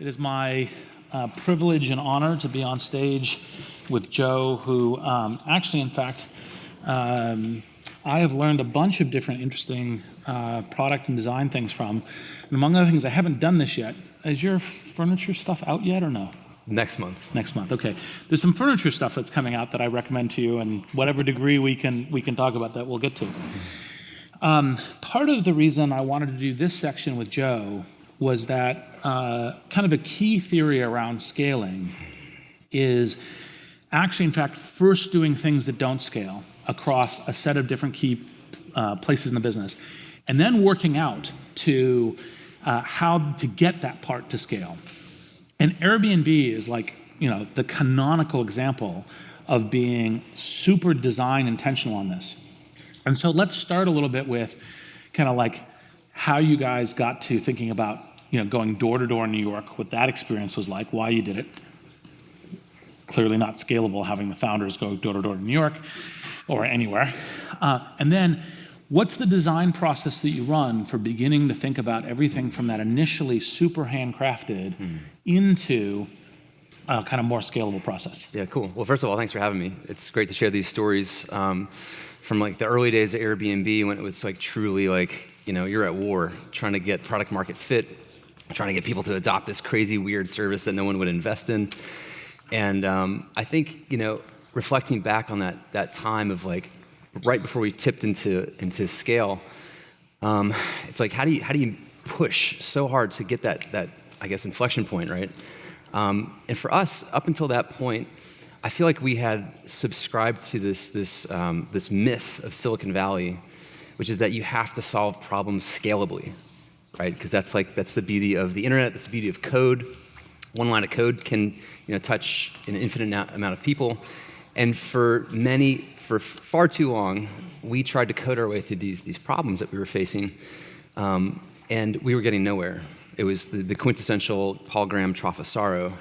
It is my privilege and honor to be on stage with Joe, who actually, in fact, I have learned a bunch of different interesting product and design things from. And among other things, I haven't done this yet. Is your furniture stuff out yet or no? Next month. Next month, okay. There's some furniture stuff that's coming out that I recommend to you, and whatever degree we can talk about that, we'll get to. Part of the reason I wanted to do this section with Joe was that kind of a key theory around scaling is actually, in fact, first doing things that don't scale across a set of different key places in the business, and then working out to how to get that part to scale. And Airbnb is like, the canonical example of being super design intentional on this. And so let's start a little bit with kind of like how you guys got to thinking about, going door to door in New York, what that experience was like, why you did it. Clearly not scalable having the founders go door to door to New York or anywhere. And then what's the design process that you run for beginning to think about everything from that initially super handcrafted into a kind of more scalable process? Yeah, cool. Well, first of all, thanks for having me. It's great to share these stories from like the early days of Airbnb when it was like truly like, you're at war trying to get product market fit, trying to get people to adopt this crazy weird service that no one would invest in. And I think, reflecting back on that time of like right before we tipped into scale, it's like how do you push so hard to get that I guess inflection point, right? And for us, up until that point, I feel like we had subscribed to this myth of Silicon Valley, which is that you have to solve problems scalably, right? Because that's the beauty of the internet. That's the beauty of code. One line of code can touch an infinite amount of people. And for far too long, we tried to code our way through these problems that we were facing, and we were getting nowhere. It was the quintessential Paul Graham trough of sorrow,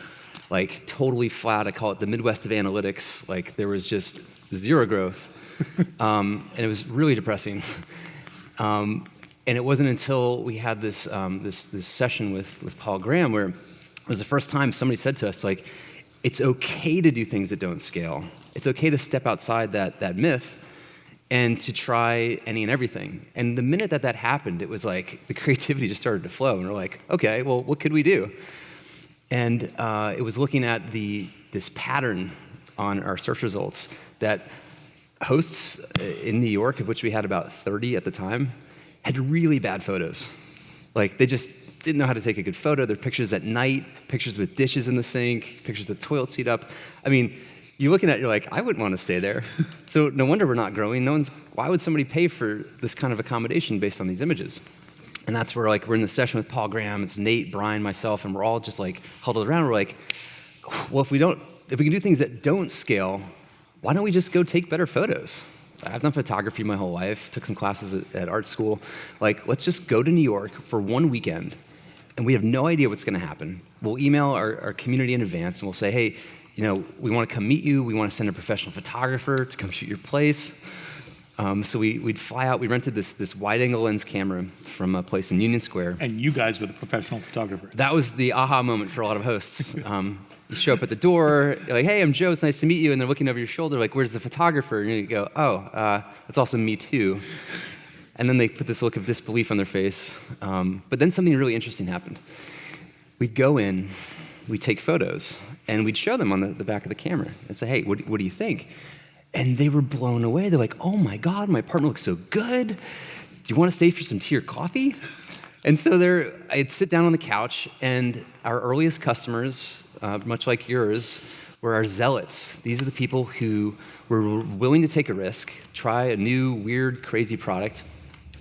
like totally flat. I call it the Midwest of analytics. Like there was just zero growth, and it was really depressing. And it wasn't until we had this session with Paul Graham where it was the first time somebody said to us, like, it's okay to do things that don't scale. It's okay to step outside that myth and to try any and everything. And the minute that happened, it was like the creativity just started to flow. And we're like, okay, well, what could we do? And it was looking at this pattern on our search results that hosts in New York, of which we had about 30 at the time, had really bad photos. Like they just didn't know how to take a good photo. Their pictures at night, pictures with dishes in the sink, pictures of the toilet seat up. I mean, you're looking at it, you're like, I wouldn't want to stay there. So no wonder we're not growing. Why would somebody pay for this kind of accommodation based on these images? And that's where we're in the session with Paul Graham, it's Nate, Brian, myself, and we're all just like huddled around. We're like, well, if we can do things that don't scale, why don't we just go take better photos? I've done photography my whole life, took some classes at art school. Like, let's just go to New York for one weekend, and we have no idea what's going to happen. We'll email our community in advance, and we'll say, hey, we want to come meet you. We want to send a professional photographer to come shoot your place. So we'd fly out. We rented this wide-angle lens camera from a place in Union Square. And you guys were the professional photographer. That was the aha moment for a lot of hosts. You show up at the door, you're like, hey, I'm Joe, it's nice to meet you. And they're looking over your shoulder like, where's the photographer? And you go, oh, that's also me too. And then they put this look of disbelief on their face. But then something really interesting happened. We'd go in, we'd take photos, and we'd show them on the back of the camera and say, hey, what do you think? And they were blown away. They're like, oh my God, my apartment looks so good. Do you want to stay for some tea or coffee? And so I'd sit down on the couch, and our earliest customers, much like yours, were our zealots. These are the people who were willing to take a risk, try a new, weird, crazy product,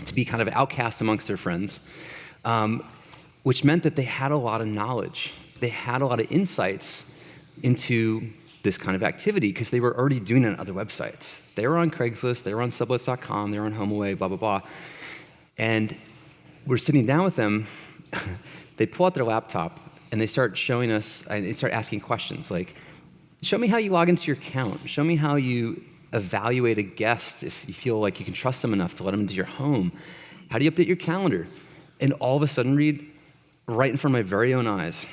to be kind of outcast amongst their friends, which meant that they had a lot of knowledge. They had a lot of insights into this kind of activity because they were already doing it on other websites. They were on Craigslist, they were on sublets.com, they were on HomeAway, blah, blah, blah. And we're sitting down with them, they pull out their laptop, and they start showing us, and they start asking questions like, show me how you log into your account. Show me how you evaluate a guest if you feel like you can trust them enough to let them into your home. How do you update your calendar? And all of a sudden, Reid, right in front of my very own eyes,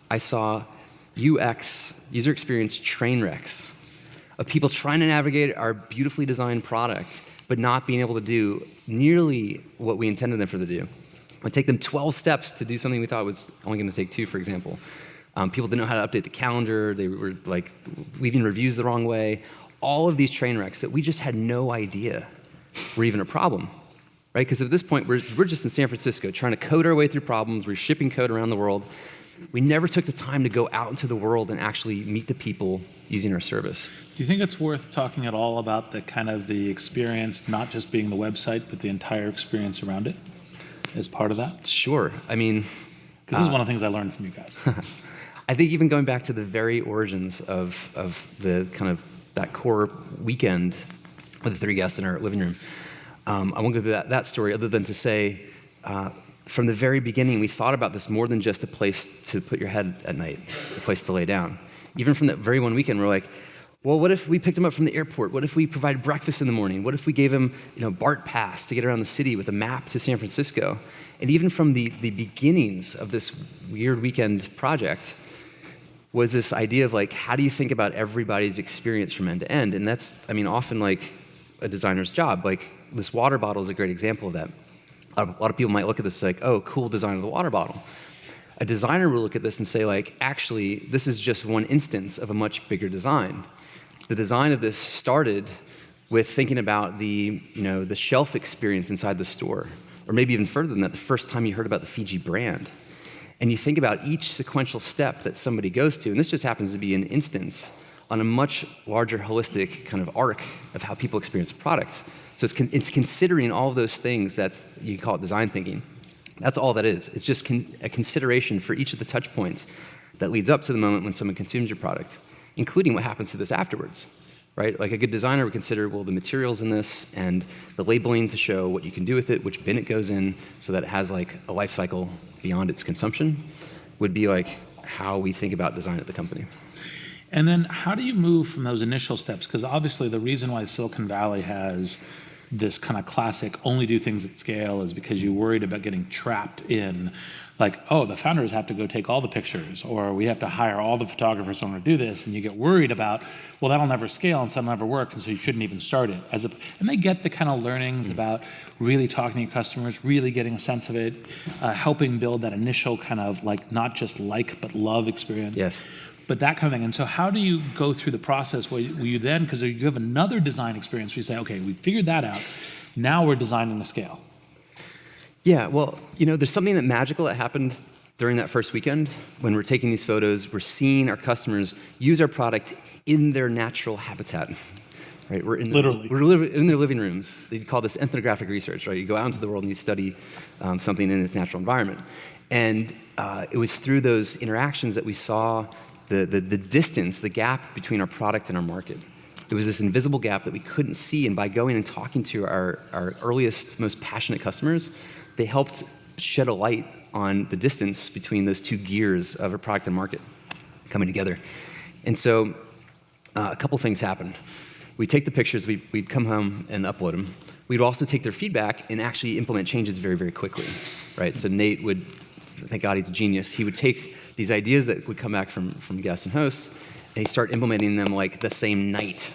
I saw UX, user experience train wrecks of people trying to navigate our beautifully designed product, but not being able to do nearly what we intended them for to do. It would take them 12 steps to do something we thought was only going to take 2, for example. People didn't know how to update the calendar. They were like leaving reviews the wrong way. All of these train wrecks that we just had no idea were even a problem, right? Because at this point, we're just in San Francisco trying to code our way through problems. We're shipping code around the world. We never took the time to go out into the world and actually meet the people using our service. Do you think it's worth talking at all about the kind of the experience, not just being the website, but the entire experience around it as part of that? Sure. I mean, because this is one of the things I learned from you guys. I think even going back to the very origins of the kind of that core weekend with the 3 guests in our living room, I won't go through that story other than to say, from the very beginning, we thought about this more than just a place to put your head at night, a place to lay down. Even from that very one weekend, we're like, well, what if we picked him up from the airport? What if we provided breakfast in the morning? What if we gave him, BART pass to get around the city with a map to San Francisco? And even from the beginnings of this weird weekend project was this idea of like, how do you think about everybody's experience from end to end? And that's, often like a designer's job. Like this water bottle is a great example of that. A lot of people might look at this like, oh, cool design of the water bottle. A designer will look at this and say like, actually, this is just one instance of a much bigger design. The design of this started with thinking about the shelf experience inside the store, or maybe even further than that, the first time you heard about the Fiji brand. And you think about each sequential step that somebody goes to, and this just happens to be an instance on a much larger holistic kind of arc of how people experience a product. So it's considering all of those things that you call it design thinking. That's all that is. It's just a consideration for each of the touch points that leads up to the moment when someone consumes your product, including what happens to this afterwards, right? Like a good designer would consider, well, the materials in this and the labeling to show what you can do with it, which bin it goes in, so that it has like a life cycle beyond its consumption, would be like how we think about design at the company. And then how do you move from those initial steps? Because obviously the reason why Silicon Valley has this kind of classic only do things at scale is because you're worried about getting trapped in like, oh, the founders have to go take all the pictures, or we have to hire all the photographers in order to do this, and you get worried about, well, that'll never scale and so that'll never work, and so you shouldn't even start it. And they get the kind of learnings about really talking to your customers, really getting a sense of it, helping build that initial kind of like not just like but love experience. Yes. But that kind of thing. And so how do you go through the process where you then, because you have another design experience where you say, okay, we figured that out, now we're designing the scale. Yeah, well, there's something that magical that happened during that first weekend when we're taking these photos. We're seeing our customers use our product in their natural habitat, right? We're in their living rooms. They call this ethnographic research, right? You go out into the world and you study something in its natural environment. And it was through those interactions that we saw the distance, the gap between our product and our market. There was this invisible gap that we couldn't see, and by going and talking to our earliest, most passionate customers, they helped shed a light on the distance between those two gears of a product and market coming together. And so a couple things happened. We'd take the pictures, we'd come home and upload them. We'd also take their feedback and actually implement changes very, very quickly, right? So Nate would, thank God he's a genius, he would take these ideas that would come back from guests and hosts, and he'd start implementing them like the same night.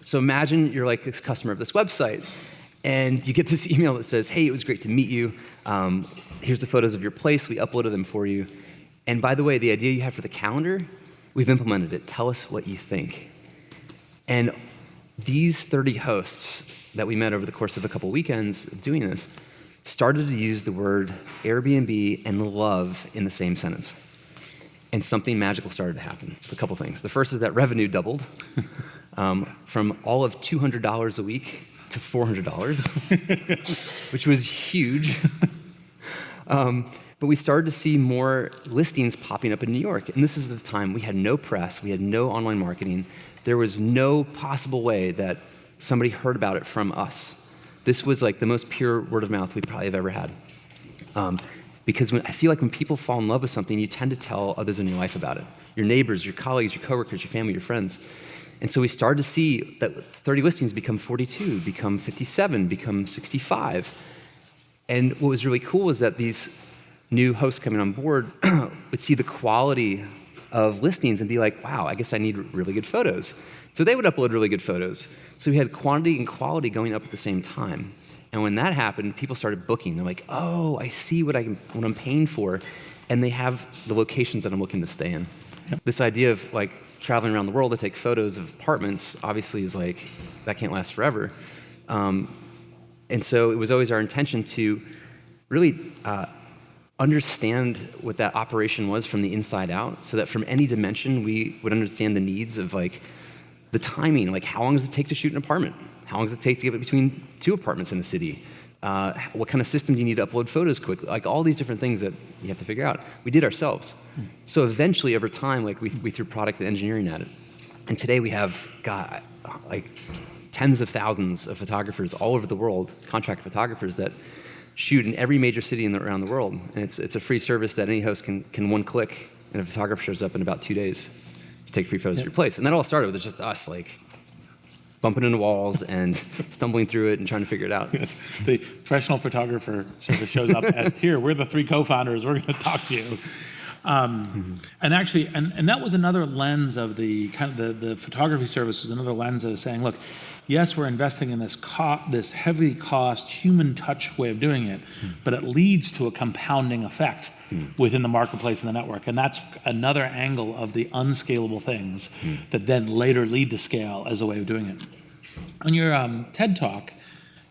So imagine you're like this customer of this website, and you get this email that says, hey, it was great to meet you. Here's the photos of your place. We uploaded them for you. And by the way, the idea you have for the calendar, we've implemented it. Tell us what you think. And these 30 hosts that we met over the course of a couple weekends of doing this started to use the word Airbnb and love in the same sentence. And something magical started to happen. A couple things. The first is that revenue doubled from all of $200 a week to $400, which was huge. But we started to see more listings popping up in New York. And this is the time we had no press, we had no online marketing. There was no possible way that somebody heard about it from us. This was like the most pure word of mouth we probably have ever had. Because I feel like when people fall in love with something, you tend to tell others in your life about it. Your neighbors, your colleagues, your coworkers, your family, your friends. And so we started to see that 30 listings become 42, become 57, become 65. And what was really cool was that these new hosts coming on board would see the quality of listings and be like, wow, I guess I need really good photos. So they would upload really good photos. So we had quantity and quality going up at the same time. And when that happened, people started booking. They're like, oh, I see what I'm paying for. And they have the locations that I'm looking to stay in. Yep. This idea of like traveling around the world to take photos of apartments obviously is like, that can't last forever. And so it was always our intention to really understand what that operation was from the inside out, so that from any dimension we would understand the needs of like the timing, like how long does it take to shoot an apartment? How long does it take to get between two apartments in the city? What kind of system do you need to upload photos quickly? Like all these different things that you have to figure out. We did ourselves. So eventually over time, like we threw product and engineering at it. And today we have, God, like tens of thousands of photographers all over the world, contract photographers that shoot in every major city around the world. And it's a free service that any host can one click, and a photographer shows up in about 2 days to take free photos of your place. And that all started with just us like bumping into walls and stumbling through it and trying to figure it out. Yes. The professional photographer service shows up as, here, we're the 3 co-founders, we're going to talk to you. And actually, and that was another lens of the kind of the photography service was another lens of saying, look, yes, we're investing in this heavy cost, human touch way of doing it, but it leads to a compounding effect within the marketplace and the network. And that's another angle of the unscalable things that then later lead to scale as a way of doing it. On your TED Talk,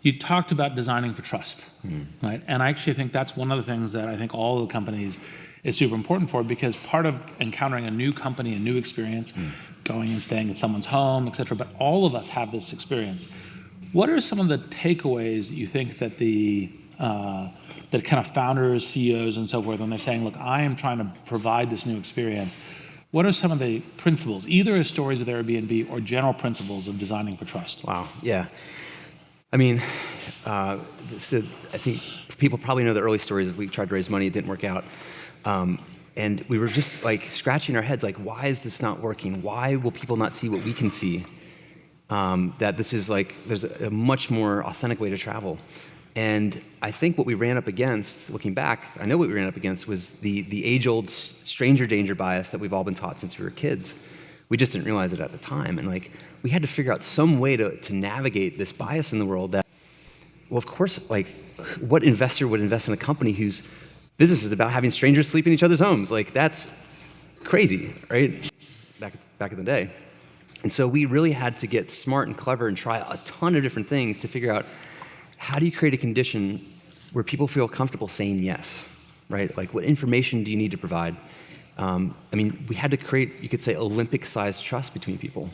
you talked about designing for trust, right? And I actually think that's one of the things that I think all the companies is super important for, because part of encountering a new company, a new experience, going and staying at someone's home, et cetera, but all of us have this experience. What are some of the takeaways that you think that that kind of founders, CEOs, and so forth, when they're saying, look, I am trying to provide this new experience, what are some of the principles, either as stories with Airbnb or general principles of designing for trust? Wow, yeah. I mean, I think people probably know the early stories. We tried to raise money, it didn't work out. And we were just like scratching our heads, like, why is this not working? Why will people not see what we can see? That this is like, there's a much more authentic way to travel. And I think what we ran up against, looking back, I know what we ran up against was the age-old stranger danger bias that we've all been taught since we were kids. We just didn't realize it at the time. And like, we had to figure out some way to navigate this bias in the world that, well, of course, like, what investor would invest in a company whose business is about having strangers sleep in each other's homes? Like, that's crazy, right? Back in the day. And so we really had to get smart and clever and try a ton of different things to figure out, how do you create a condition where people feel comfortable saying yes, right? Like, what information do you need to provide? I mean, we had to create, you could say, Olympic-sized trust between people.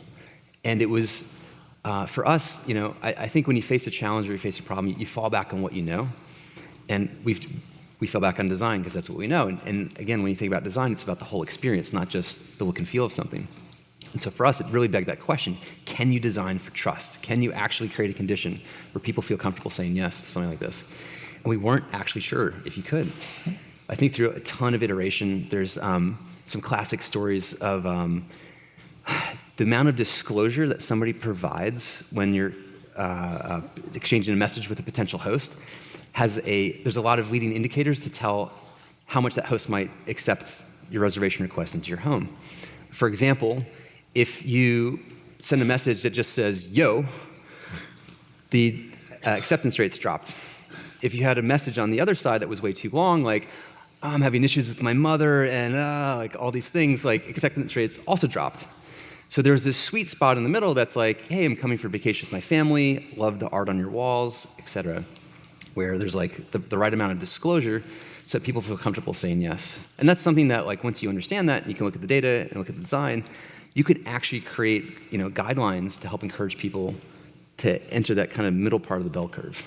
And it was, for us, you know, I think when you face a challenge or you face a problem, you fall back on what you know. And we fell back on design because that's what we know. And again, when you think about design, it's about the whole experience, not just the look and feel of something. And so for us, it really begged that question: can you design for trust? Can you actually create a condition where people feel comfortable saying yes to something like this? And we weren't actually sure if you could. I think through a ton of iteration, there's some classic stories of the amount of disclosure that somebody provides when you're exchanging a message with a potential host. There's a lot of leading indicators to tell how much that host might accept your reservation request into your home. For example, if you send a message that just says, yo, the acceptance rates dropped. If you had a message on the other side that was way too long, like, I'm having issues with my mother and like all these things, like acceptance rates also dropped. So there's this sweet spot in the middle that's like, hey, I'm coming for vacation with my family, love the art on your walls, etc., where there's like the right amount of disclosure so that people feel comfortable saying yes. And that's something that, like, once you understand that, you can look at the data and look at the design, you can actually create, you know, guidelines to help encourage people to enter that kind of middle part of the bell curve.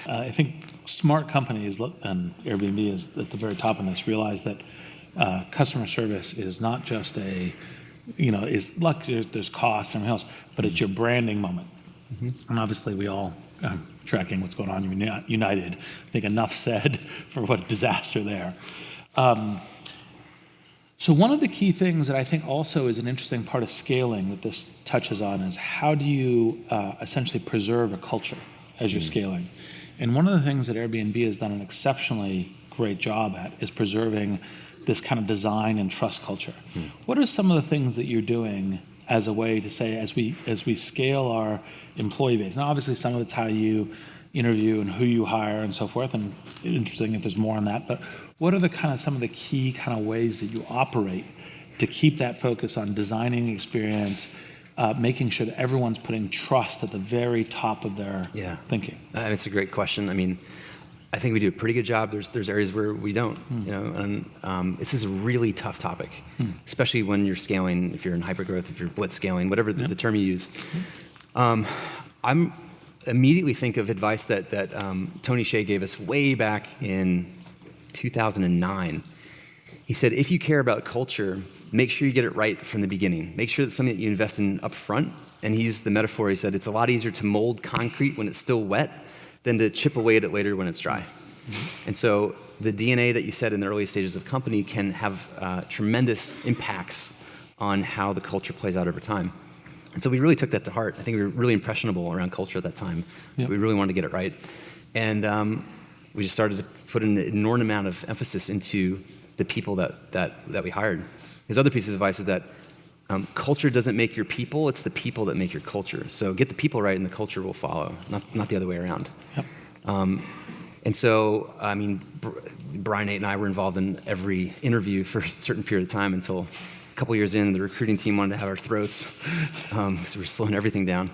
I think smart companies, and Airbnb is at the very top of this, realize that customer service is not just there's costs and everything else, but it's your branding moment. And obviously we all tracking what's going on in United. I think enough said for what a disaster there. So one of the key things that I think also is an interesting part of scaling that this touches on is, how do you essentially preserve a culture as you're scaling? And one of the things that Airbnb has done an exceptionally great job at is preserving this kind of design and trust culture. What are some of the things that you're doing as a way to say, as we scale our employee base? Now, obviously, some of it's how you interview and who you hire and so forth, and interesting if there's more on that, but what are some of the key kind of ways that you operate to keep that focus on designing the experience, making sure that everyone's putting trust at the very top of their thinking? It's a great question. I mean, I think we do a pretty good job. There's areas where we don't, and this is a really tough topic, especially when you're scaling, if you're in hypergrowth, if you're blitz scaling, whatever the term you use. I'm immediately think of advice that Tony Hsieh gave us way back in 2009. He said, if you care about culture, make sure you get it right from the beginning. Make sure that's something that you invest in up front. And he used the metaphor, he said, it's a lot easier to mold concrete when it's still wet than to chip away at it later when it's dry. And so the DNA that you set in the early stages of company can have tremendous impacts on how the culture plays out over time. And so we really took that to heart. I think we were really impressionable around culture at that time. Yep. We really wanted to get it right. And we just started to put an enormous amount of emphasis into the people that we hired. His other piece of advice is that culture doesn't make your people, it's the people that make your culture. So get the people right and the culture will follow. It's not the other way around. Yep. And so, I mean, Brian, Nate, and I were involved in every interview for a certain period of time until a couple years in, the recruiting team wanted to have our throats because we were slowing everything down.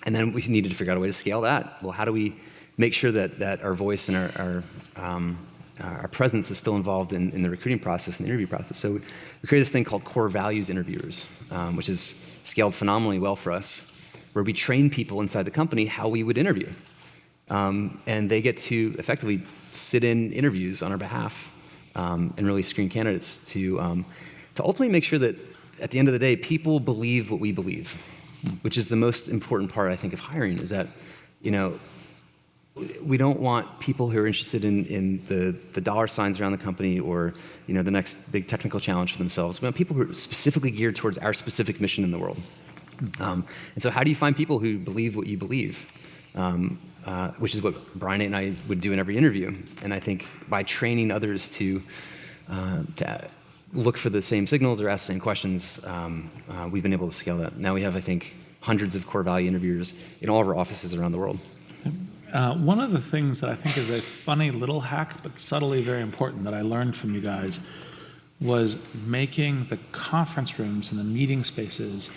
And then we needed to figure out a way to scale that. Well, how do we make sure that our voice and our presence is still involved in the recruiting process and the interview process? So we created this thing called Core Values Interviewers, which has scaled phenomenally well for us, where we train people inside the company how we would interview. And they get to effectively sit in interviews on our behalf and really screen candidates to ultimately make sure that at the end of the day, people believe what we believe, which is the most important part, I think, of hiring, is that, we don't want people who are interested in the dollar signs around the company or the next big technical challenge for themselves. We want people who are specifically geared towards our specific mission in the world. And so how do you find people who believe what you believe? Which is what Brian and I would do in every interview. And I think by training others to look for the same signals or ask the same questions, we've been able to scale that. Now we have, I think, hundreds of core value interviewers in all of our offices around the world. One of the things that I think is a funny little hack, but subtly very important, that I learned from you guys was making the conference rooms and the meeting spaces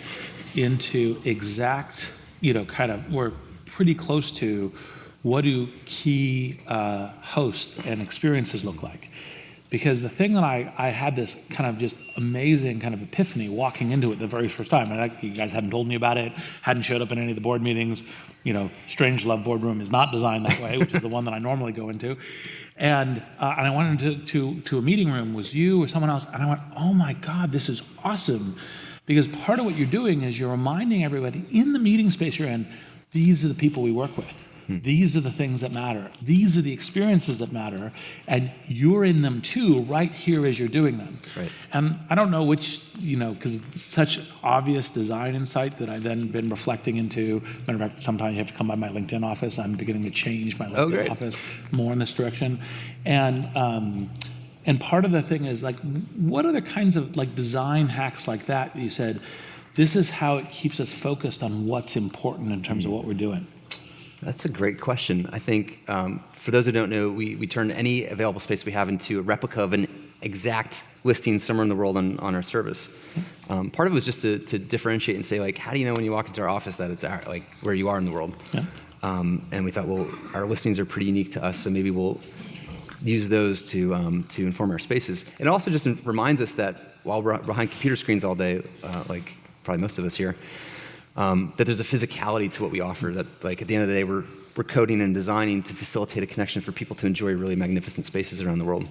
into exact, we're pretty close to what do key hosts and experiences look like. Because the thing that I had this kind of just amazing kind of epiphany walking into it the very first time, and you guys hadn't told me about it, hadn't showed up in any of the board meetings. Strangelove Boardroom is not designed that way, which is the one that I normally go into. And I went into a meeting room, was you or someone else, and I went, oh my God, this is awesome. Because part of what you're doing is you're reminding everybody in the meeting space you're in, these are the people we work with. These are the things that matter. These are the experiences that matter, and you're in them too, right here as you're doing them. Right. And I don't know which, because it's such obvious design insight that I've then been reflecting into. Matter of fact, sometimes you have to come by my LinkedIn office. I'm beginning to change my LinkedIn office more in this direction. And part of the thing is, what are the kinds of design hacks like that you said, this is how it keeps us focused on what's important in terms of what we're doing? That's a great question. I think for those who don't know, we turn any available space we have into a replica of an exact listing somewhere in the world on our service. Part of it was just to differentiate and say, how do you know when you walk into our office that it's where you are in the world? Yeah. And we thought, well, our listings are pretty unique to us, so maybe we'll use those to inform our spaces. It also just reminds us that while we're behind computer screens all day, like probably most of us here, that there's a physicality to what we offer, that at the end of the day, we're coding and designing to facilitate a connection for people to enjoy really magnificent spaces around the world.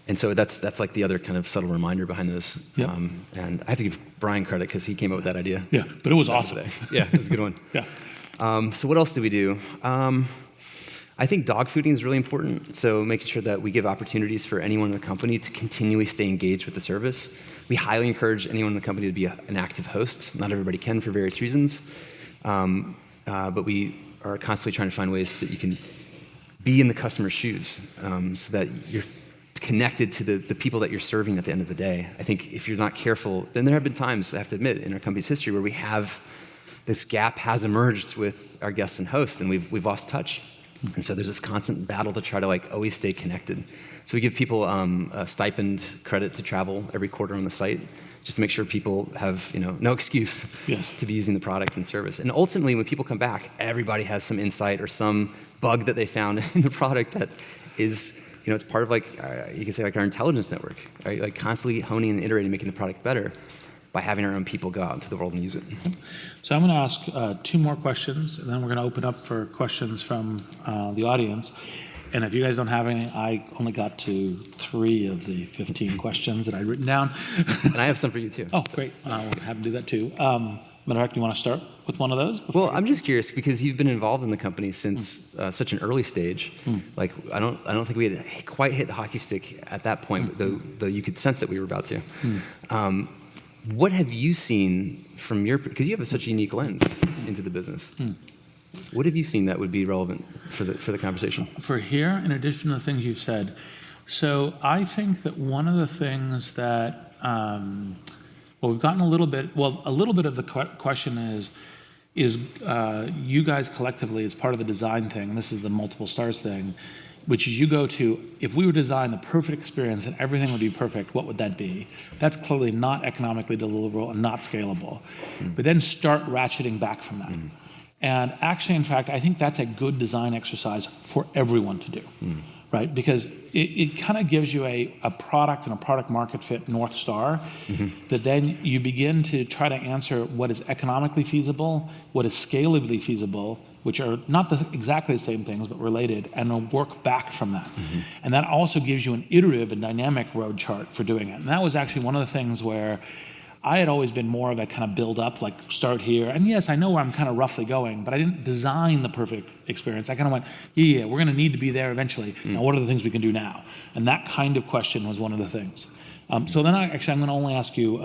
And so that's the other kind of subtle reminder behind this. Yep. And I have to give Brian credit because he came up with that idea. Yeah, but it was awesome. Yeah, it was a good one. Yeah. So what else do we do? I think dog fooding is really important. So making sure that we give opportunities for anyone in the company to continually stay engaged with the service. We highly encourage anyone in the company to be an active host. Not everybody can for various reasons. But we are constantly trying to find ways that you can be in the customer's shoes so that you're connected to the people that you're serving at the end of the day. I think if you're not careful, then there have been times, I have to admit, in our company's history where this gap has emerged with our guests and hosts, and we've lost touch. And so there's this constant battle to try to always stay connected. So we give people a stipend credit to travel every quarter on the site, just to make sure people have no excuse to be using the product and service. And ultimately, when people come back, everybody has some insight or some bug that they found in the product that is, it's part of you could say our intelligence network, right? Like constantly honing and iterating, making the product better by having our own people go out into the world and use it. So I'm going to ask 2 more questions, and then we're going to open up for questions from the audience. And if you guys don't have any, I only got to 3 of the 15 questions that I'd written down. And I have some for you too. Oh, great. I'll have to do that too. Matter of fact, you want to start with one of those? Well, I'm just curious because you've been involved in the company since such an early stage. Like I don't think we had quite hit the hockey stick at that point, though you could sense that we were about to. What have you seen from because you have such a unique lens into the business. What have you seen that would be relevant for the conversation? For here, in addition to the things you've said, so I think that one of the things that, we've gotten a little bit of the question is you guys collectively, as part of the design thing, and this is the multiple stars thing, which is you go to, if we were to design the perfect experience and everything would be perfect, what would that be? That's clearly not economically deliverable and not scalable. But then start ratcheting back from that. And actually, in fact, I think that's a good design exercise for everyone to do, right? Because it kind of gives you a product and a product market fit North Star that then you begin to try to answer what is economically feasible, what is scalably feasible, which are not exactly the same things, but related, and will work back from that. And that also gives you an iterative and dynamic road chart for doing it. And that was actually one of the things where I had always been more of a kind of build up, like start here. And yes, I know where I'm kind of roughly going, but I didn't design the perfect experience. I kind of went, yeah, we're going to need to be there eventually. Now, what are the things we can do now? And that kind of question was one of the things. So then I'm going to only ask you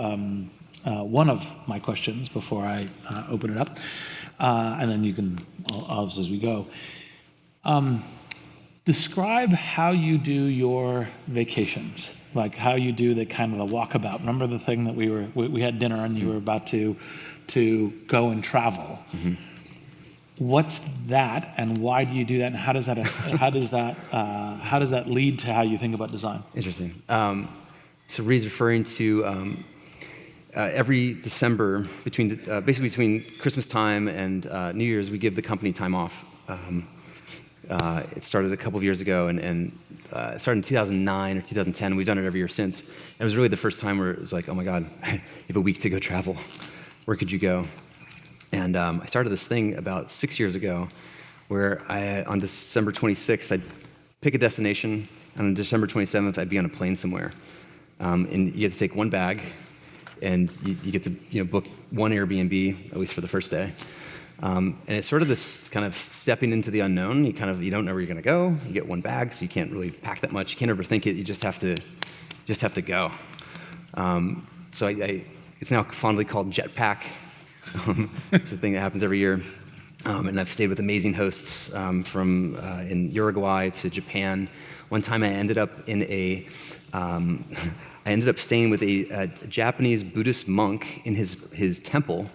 one of my questions before I open it up. And then you can, obviously, as we go. Describe how you do your vacations, like how you do the kind of the walkabout. Remember the thing that we had dinner and you were about to go and travel. What's that, and why do you do that, and how does that lead to how you think about design? Interesting. So Reid's referring to every December basically between Christmas time and New Year's, we give the company time off. It started a couple of years ago, and it started in 2009 or 2010. We've done it every year since. And it was really the first time where it was like, oh my God, you have a week to go travel. Where could you go? And I started this thing about 6 years ago where on December 26th, I'd pick a destination, and on December 27th, I'd be on a plane somewhere. And you get to take one bag, and you get to book one Airbnb, at least for the first day. And it's sort of this kind of stepping into the unknown. You don't know where you're going to go. You get one bag, so you can't really pack that much. You can't overthink it. You just have to go. So it's now fondly called jetpack. It's a thing that happens every year. And I've stayed with amazing hosts from in Uruguay to Japan. One time I ended up staying with a Japanese Buddhist monk in his temple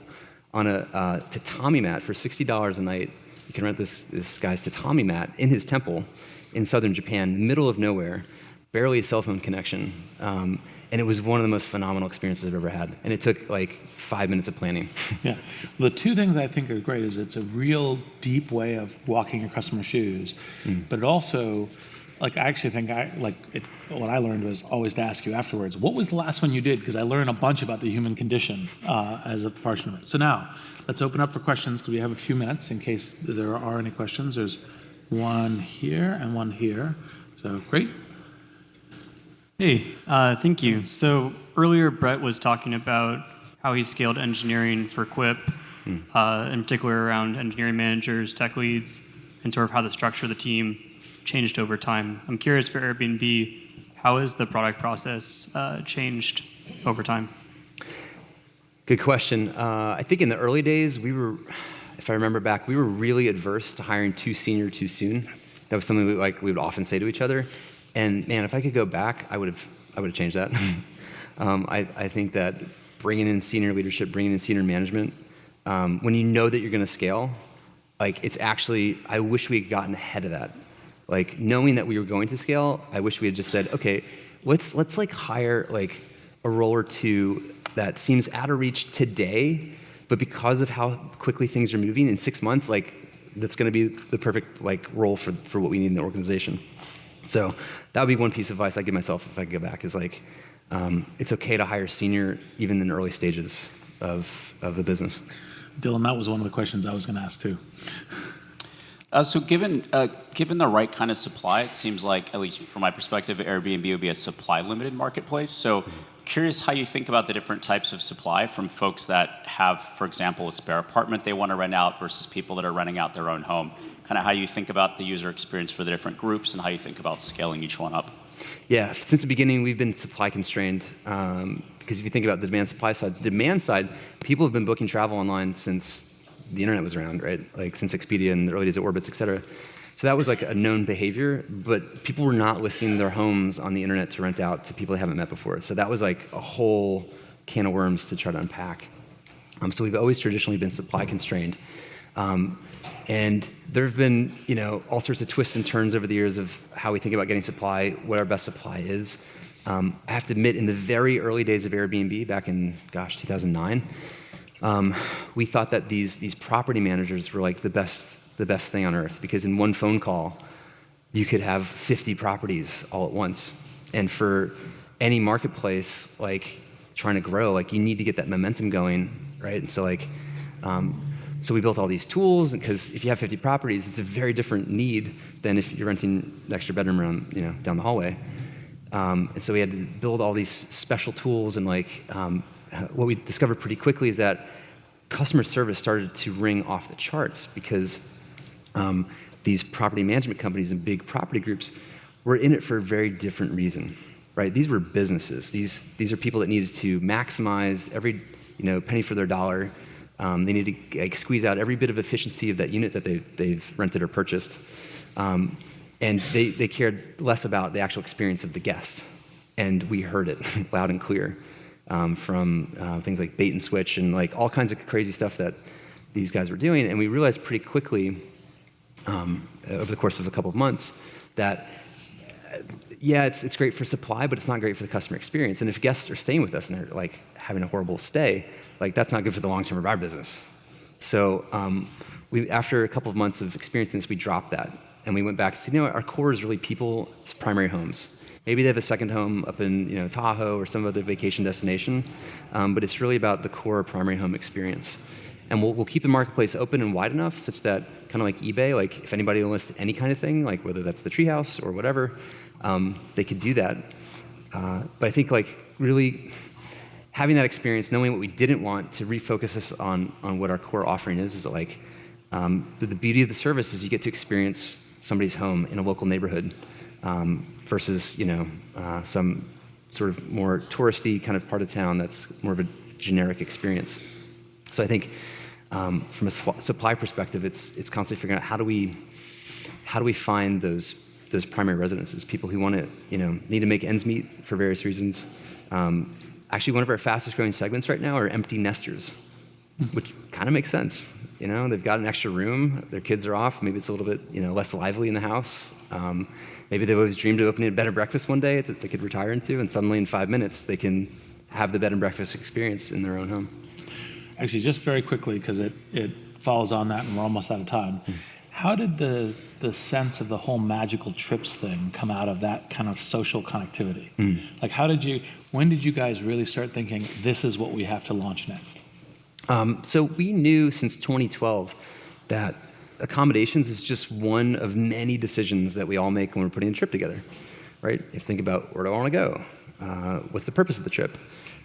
on a tatami mat for $60 a night. You can rent this guy's tatami mat in his temple in southern Japan, middle of nowhere, barely a cell phone connection. And it was one of the most phenomenal experiences I've ever had. And it took like 5 minutes of planning. Yeah. The two things I think are great is it's a real deep way of walking your customer's shoes, but it also, I actually think what I learned was always to ask you afterwards, what was the last one you did? Because I learned a bunch about the human condition as a portion of it. So now, let's open up for questions because we have a few minutes in case there are any questions. There's one here and one here. So great. Hey, thank you. So earlier Brett was talking about how he scaled engineering for Quip, in particular around engineering managers, tech leads, and sort of how the structure of the team changed over time. I'm curious for Airbnb, how has the product process changed over time? Good question. I think in the early days, if I remember back, we were really adverse to hiring too senior too soon. That was something we would often say to each other. And man, if I could go back, I would have changed that. I think that bringing in senior leadership, bringing in senior management, when you know that you're going to scale, like it's actually, I wish we had gotten ahead of that. Like knowing that we were going to scale, I wish we had just said, okay, let's like hire like a role or two that seems out of reach today, but because of how quickly things are moving in 6 months, like that's going to be the perfect like role for what we need in the organization. So that would be one piece of advice I give myself if I could go back is like, it's okay to hire senior even in the early stages of the business. Dylan, that was one of the questions I was going to ask too. So given the right kind of supply, it seems like, at least from my perspective, Airbnb would be a supply-limited marketplace. So curious how you think about the different types of supply from folks that have, for example, a spare apartment they want to rent out versus people that are renting out their own home. Kind of how you think about the user experience for the different groups and how you think about scaling each one up. Yeah, since the beginning, we've been supply constrained. Because if you think about the demand side, people have been booking travel online since the internet was around, right? Like since Expedia and the early days of Orbitz, et cetera. So that was like a known behavior, but people were not listing their homes on the internet to rent out to people they haven't met before. So that was like a whole can of worms to try to unpack. So we've always traditionally been supply constrained. And there have been, all sorts of twists and turns over the years of how we think about getting supply, what our best supply is. I have to admit, in the very early days of Airbnb, back in, 2009, we thought that these property managers were like the best thing on earth, because in one phone call, you could have 50 properties all at once. And for any marketplace, like trying to grow, like you need to get that momentum going, right? And so like, so we built all these tools, because if you have 50 properties, it's a very different need than if you're renting an extra bedroom around, down the hallway. And so we had to build all these special tools, and like, what we discovered pretty quickly is that customer service started to ring off the charts, because these property management companies and big property groups were in it for a very different reason, right? These were businesses. These are people that needed to maximize every penny for their dollar. They need to like squeeze out every bit of efficiency of that unit that they've rented or purchased. And they cared less about the actual experience of the guest. And we heard it loud and clear from things like bait and switch and like all kinds of crazy stuff that these guys were doing. And we realized pretty quickly over the course of a couple of months that yeah, it's great for supply, but it's not great for the customer experience. And if guests are staying with us and they're like having a horrible stay, like that's not good for the long term of our business. So after a couple of months of experiencing this, we dropped that. And we went back and said, our core is really people's primary homes. Maybe they have a second home up in Tahoe or some other vacation destination, but it's really about the core primary home experience. And we'll keep the marketplace open and wide enough such that, kind of like eBay, like if anybody lists any kind of thing, like whether that's the treehouse or whatever, they could do that. But I think like really having that experience, knowing what we didn't want, to refocus us on what our core offering is that like the beauty of the service is you get to experience somebody's home in a local neighborhood versus some sort of more touristy kind of part of town that's more of a generic experience. So I think from a supply perspective, it's constantly figuring out how do we find those primary residences, people who want to need to make ends meet for various reasons. Actually, one of our fastest growing segments right now are empty nesters, which kind of makes sense. They've got an extra room, their kids are off, maybe it's a little bit less lively in the house. Maybe they've always dreamed of opening a bed and breakfast one day that they could retire into, and suddenly in 5 minutes they can have the bed and breakfast experience in their own home. Actually, just very quickly, because it follows on that and we're almost out of time. How did the sense of the whole magical trips thing come out of that kind of social connectivity? Like when did you guys really start thinking, this is what we have to launch next? So we knew since 2012 that accommodations is just one of many decisions that we all make when we're putting a trip together, right? You think about, where do I want to go? What's the purpose of the trip?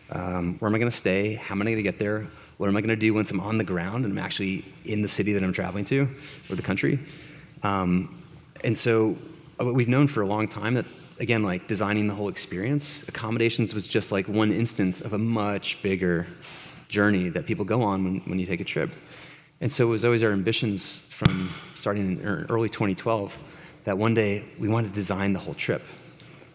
Where am I going to stay? How am I going to get there? What am I going to do once I'm on the ground and I'm actually in the city that I'm traveling to or the country? And so we've known for a long time that, again, like designing the whole experience, accommodations was just like one instance of a much bigger journey that people go on when you take a trip. And so it was always our ambitions from starting in early 2012 that one day we wanted to design the whole trip.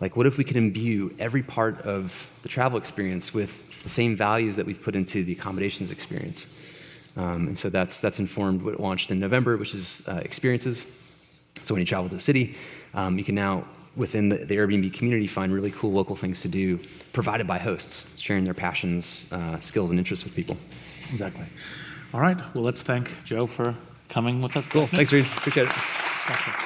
Like, what if we could imbue every part of the travel experience with the same values that we've put into the accommodations experience? And so that's informed what launched in November, which is experiences. So when you travel to the city, you can now, within the Airbnb community, find really cool local things to do, provided by hosts, sharing their passions, skills, and interests with people. Exactly. All right. Well, let's thank Joe for coming with us. Cool. Thanks, Reid. Appreciate it. Thank you.